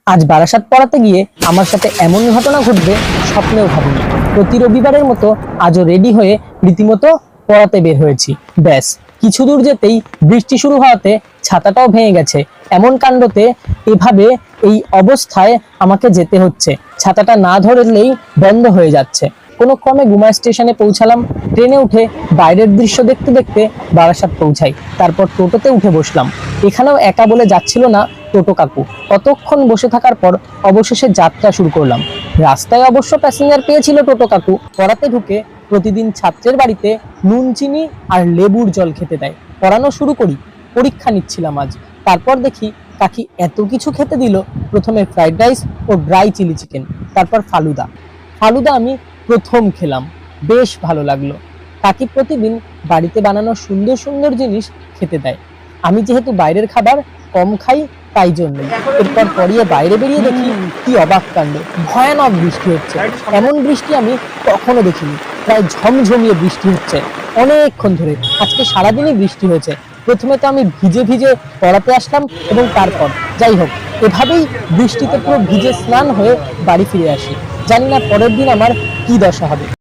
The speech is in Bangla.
আজ বারাসাত পড়াতে গিয়ে আমার সাথে এমন ঘটনা ঘটবে স্বপ্নেও ভাবিনি। প্রতি রবিবারের মতো আজও রেডি হয়ে রীতিমতো পড়াতে বের হয়েছি। ব্যাস কিছু দূর যেতেই বৃষ্টি শুরু হওয়াতে ছাতাটাও ভেঙে গেছে। এমন কাণ্ডতে এভাবে এই অবস্থায় আমাকে যেতে হচ্ছে, ছাতাটা না ধরলেই বন্ধ হয়ে যাচ্ছে। কোনো ক্রমে গুমা স্টেশনে পৌঁছালাম। ট্রেনে উঠে বাইরের দৃশ্য দেখতে দেখতে বারাসাত পৌঁছাই। তারপর টোটোতে উঠে বসলাম। এখানেও একা বলে যাচ্ছিল না টোটো কাকু। কতক্ষণ বসে থাকার পর অবশেষে যাত্রা শুরু করলাম। রাস্তায় অবশ্য প্যাসেঞ্জার পেয়েছিল টোটো কাকু। পড়াতে ঢুকে প্রতিদিন ছাত্রের বাড়িতে নুন চিনি আর লেবুর জল খেতে দেয়। পড়ানো শুরু করি। পরীক্ষা নিচ্ছিলাম আজ। তারপর দেখি কাকি এত কিছু খেতে দিল। প্রথমে ফ্রাইড রাইস ও ড্রাই চিলি চিকেন, তারপর ফালুদা। ফালুদা আমি প্রথম খেলাম, বেশ ভালো লাগলো। কাকি প্রতিদিন বাড়িতে বানানো সুন্দর সুন্দর জিনিস খেতে দেয়। আমি যেহেতু বাইরের খাবার কম খাই তাই জন্যই। এরপর পড়িয়ে বাইরে বেরিয়ে দেখি কি অবাক কাণ্ড, ভয়ানক বৃষ্টি হচ্ছে। এমন বৃষ্টি আমি কখনো দেখিনি। প্রায় ঝমঝমিয়ে বৃষ্টি হচ্ছে অনেকক্ষণ ধরে। আজকে সারাদিনই বৃষ্টি হয়েছে। প্রথমে তো আমি ভিজে ভিজে পড়াতে আসলাম এবং তারপর যাই হোক এভাবেই বৃষ্টিতে পুরো ভিজে স্নান হয়ে বাড়ি ফিরে আসি। জানি না পরের দিন আমার কি দশা হবে।